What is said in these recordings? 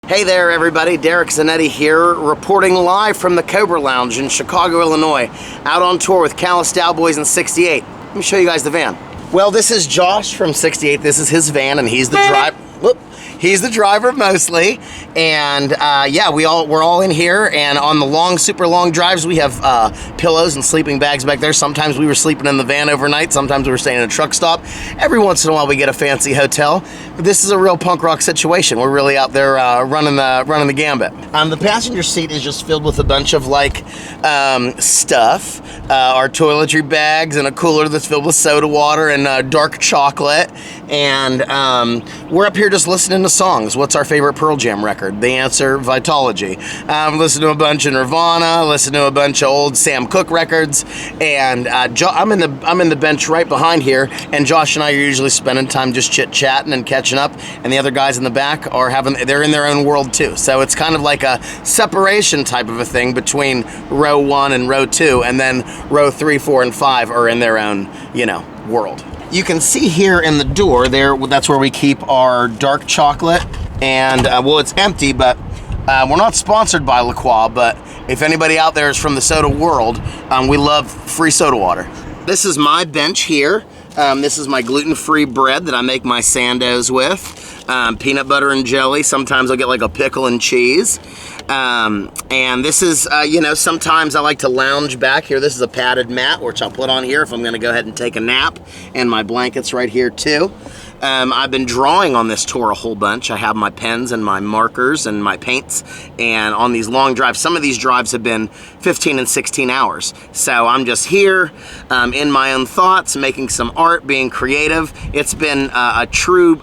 Hey there everybody, Derek Zanetti here, reporting live from the Cobra Lounge in Chicago, Illinois, out on tour with Callous Daoboys in 68. Let me show you guys the van. Well, this is Josh from 68. This is his van and he's the driver. He's the driver mostly, and yeah, we're all in here, and on the super long drives, we have pillows and sleeping bags back there. Sometimes we were sleeping in the van overnight, sometimes we were staying in a truck stop. Every once in a while we get a fancy hotel, but this is a real punk rock situation. We're really out there running the gambit. The passenger seat is just filled with a bunch of like stuff, our toiletry bags and a cooler that's filled with soda water and dark chocolate, and we're up here just listening to songs. What's our favorite Pearl Jam record? The answer, Vitology. Listen to a bunch of Nirvana, listen to a bunch of old Sam Cooke records, and I'm in the bench right behind here, and Josh and I are usually spending time just chit-chatting and catching up, and the other guys in the back they're in their own world too. So it's kind of like a separation type of a thing between row 1 and row 2, and then row 3, 4, and 5 are in their own, world. You can see here in the door there, that's where we keep our dark chocolate, and well, it's empty, but we're not sponsored by La Croix, but if anybody out there is from the soda world, we love free soda water. This is my bench here. This is my gluten-free bread that I make my sandos with. Peanut butter and jelly. Sometimes I'll get like a pickle and cheese. And this is, sometimes I like to lounge back here. This is a padded mat, which I'll put on here if I'm gonna go ahead and take a nap. And my blanket's right here too. I've been drawing on this tour a whole bunch. I have my pens and my markers and my paints, and on these long drives, some of these drives have been 15 and 16 hours. So I'm just here in my own thoughts, making some art, being creative. It's been a true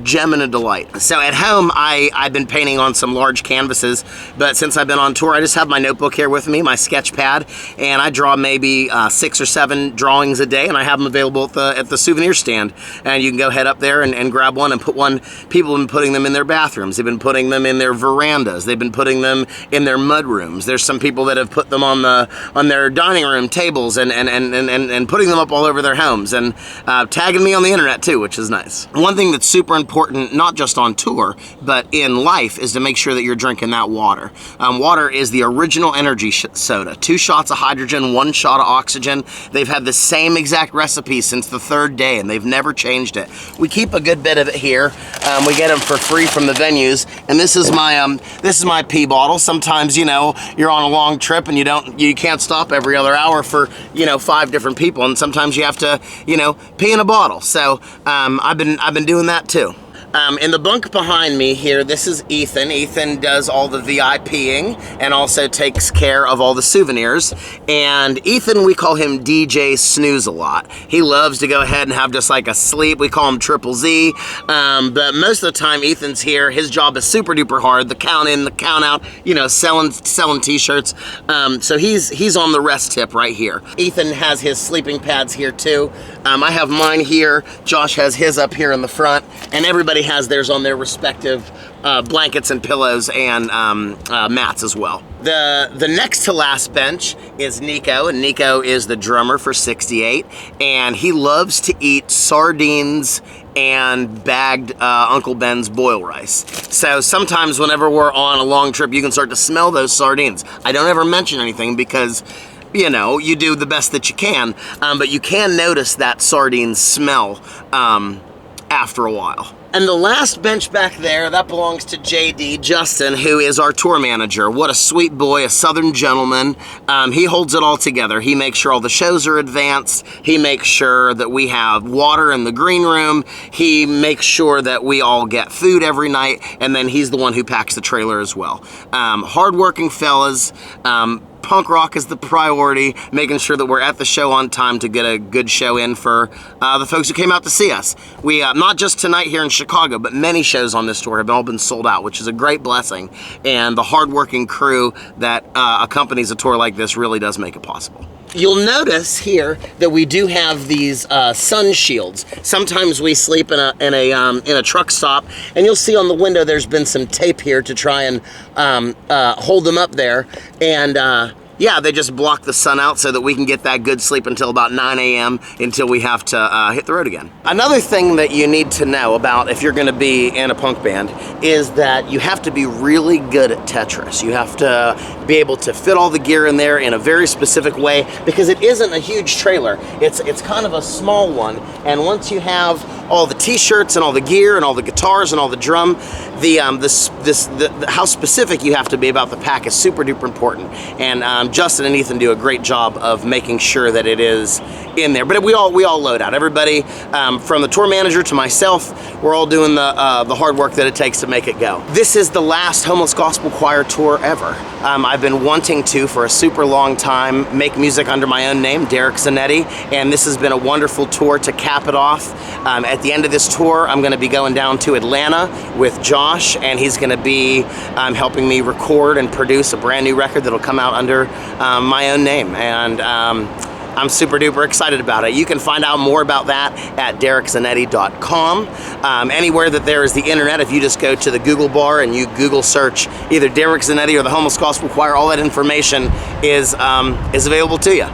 gem and a delight. So at home, I've been painting on some large canvases, but since I've been on tour, I just have my notebook here with me, my sketch pad, and I draw maybe 6 or 7 drawings a day, and I have them available at the souvenir stand, and you can go head up there and grab one and put one. People have been putting them in their bathrooms. They've been putting them in their verandas. They've been putting them in their mud rooms. There's some people that have put them on their dining room tables and putting them up all over their homes, and tagging me on the internet too, which is nice. One thing that's super important, not just on tour, but in life, is to make sure that you're drinking that water. Water is the original energy soda. 2 shots of hydrogen, 1 shot of oxygen. They've had the same exact recipe since the 3rd day, and they've never changed it. We keep a good bit of it here. We get them for free from the venues, and this is my pee bottle. Sometimes you're on a long trip and you can't stop every other hour for 5 different people, and sometimes you have to pee in a bottle. So I've been doing that too. In the bunk behind me here, this is Ethan. Ethan does all the VIPing and also takes care of all the souvenirs. And Ethan, we call him DJ Snooze a lot. He loves to go ahead and have just like a sleep. We call him Triple Z. But most of the time Ethan's here. His job is super duper hard. The count in, the count out, selling t-shirts. So he's on the rest tip right here. Ethan has his sleeping pads here too. I have mine here. Josh has his up here in the front, and everybody has theirs on their respective blankets and pillows and mats as well. The next to last bench is Nico, and Nico is the drummer for 68, and he loves to eat sardines and bagged Uncle Ben's boil rice. So sometimes whenever we're on a long trip, you can start to smell those sardines. I don't ever mention anything because you do the best that you can, but you can notice that sardine smell after a while. And the last bench back there, that belongs to JD, Justin, who is our tour manager. What a sweet boy, a Southern gentleman. He holds it all together. He makes sure all the shows are advanced. He makes sure that we have water in the green room. He makes sure that we all get food every night, and then he's the one who packs the trailer as well. Hardworking fellas. Punk rock is the priority, making sure that we're at the show on time to get a good show in for the folks who came out to see us. We, not just tonight here in Chicago, but many shows on this tour have all been sold out, which is a great blessing. And the hardworking crew that accompanies a tour like this really does make it possible. You'll notice here that we do have these sun shields. Sometimes we sleep in a truck stop, and you'll see on the window there's been some tape here to try and hold them up there. And Yeah, they just block the sun out so that we can get that good sleep until about 9 a.m. until we have to hit the road again. Another thing that you need to know about if you're going to be in a punk band is that you have to be really good at Tetris. You have to be able to fit all the gear in there in a very specific way because it isn't a huge trailer. It's kind of a small one, and once you have all the t-shirts and all the gear and all the guitars and all the drum, how specific you have to be about the pack is super duper important. And Justin and Ethan do a great job of making sure that it is in there. But we all load out. Everybody, from the tour manager to myself, we're all doing the hard work that it takes to make it go. This is the last Homeless Gospel Choir tour ever. I've been wanting to, for a super long time, make music under my own name, Derek Zanetti, and this has been a wonderful tour to cap it off. At the end of this tour, I'm going to be going down to Atlanta with Josh, and he's going to be helping me record and produce a brand new record that'll come out under my own name, and I'm super duper excited about it. You can find out more about that at derekzanetti.com. Anywhere that there is the internet, if you just go to the Google bar and you Google search either Derek Zanetti or the Homeless Gospel Choir, all that information is available to you.